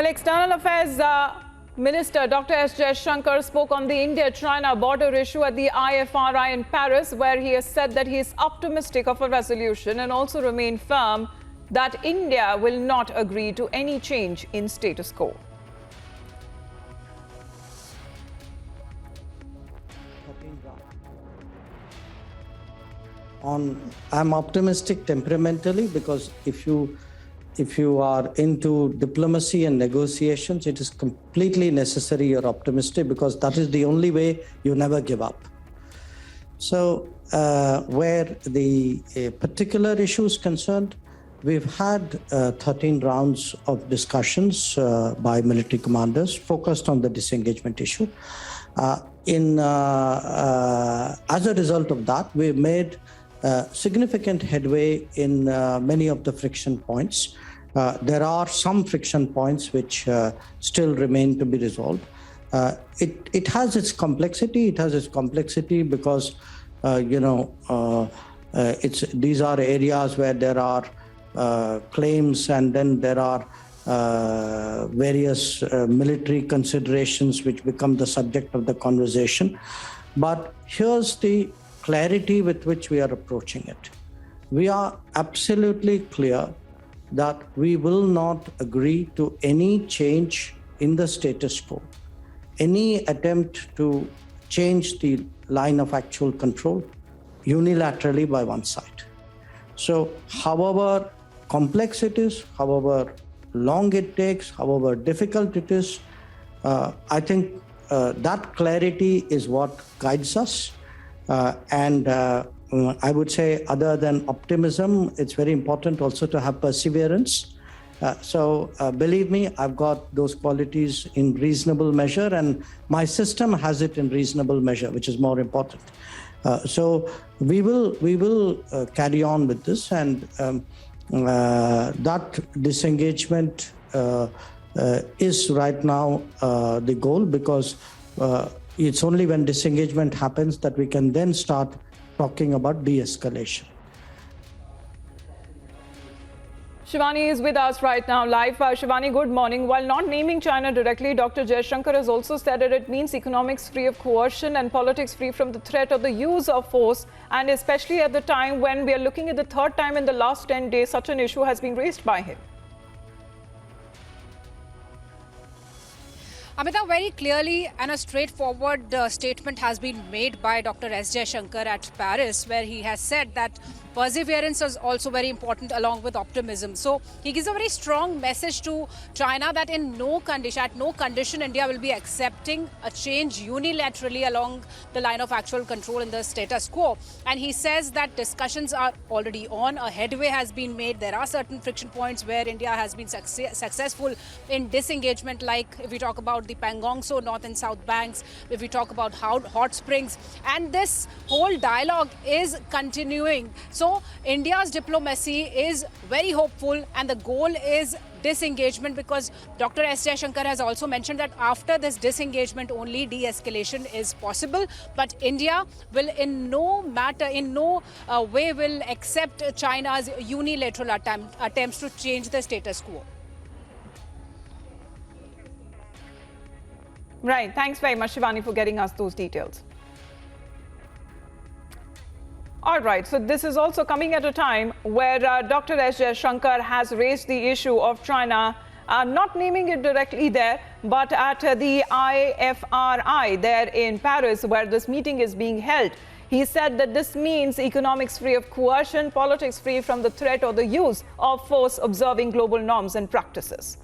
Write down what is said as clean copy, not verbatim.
External Affairs Minister Dr. Jaishankar spoke on the India-China border issue at the IFRI in Paris, where he has said that he is optimistic of a resolution and also remained firm that India will not agree to any change in status quo. I'm optimistic temperamentally because if you are into diplomacy and negotiations, it is completely necessary you're optimistic because that is the only way you never give up. So where the particular issue is concerned, we've had 13 rounds of discussions by military commanders focused on the disengagement issue. As a result of that, we've made significant headway in many of the friction points. There are some friction points which still remain to be resolved. It has its complexity. It has its complexity because, these are areas where there are claims and then there are various military considerations which become the subject of the conversation. But here's the clarity with which we are approaching it. We are absolutely clear that we will not agree to any change in the status quo, any attempt to change the line of actual control unilaterally by one side. So however complex it is, however long it takes, however difficult it is, I think that clarity is what guides us. I would say, other than optimism, it's very important also to have perseverance. So believe me, I've got those qualities in reasonable measure, and my system has it in reasonable measure, which is more important. So we will carry on with this, and that disengagement is right now the goal, because it's only when disengagement happens that we can then start talking about de-escalation. Shivani is with us right now live. Shivani, good morning. While not naming China directly, Dr. Jaishankar has also said that it means economics free of coercion and politics free from the threat or the use of force. And especially at the time when we are looking at the third time in the last 10 days, such an issue has been raised by him. Amita, very clearly and a straightforward statement has been made by Dr. S. Jaishankar at Paris, where he has said that perseverance is also very important along with optimism. So he gives a very strong message to China that at no condition India will be accepting a change unilaterally along the line of actual control in the status quo. And he says that discussions are already on, a headway has been made. There are certain friction points where India has been successful in disengagement, like if we talk about the Pangong-so North and South banks, if we talk about hot springs, and this whole dialogue is continuing. So India's diplomacy is very hopeful, and the goal is disengagement, because Dr. S. Jaishankar has also mentioned that after this disengagement only de-escalation is possible. But India will in no way will accept China's unilateral attempts to change the status quo. Right. Thanks very much, Shivani, for getting us those details. All right. So this is also coming at a time where Dr. S. Jaishankar has raised the issue of China, not naming it directly there, but at the IFRI there in Paris, where this meeting is being held. He said that this means economics free of coercion, politics free from the threat or the use of force, observing global norms and practices.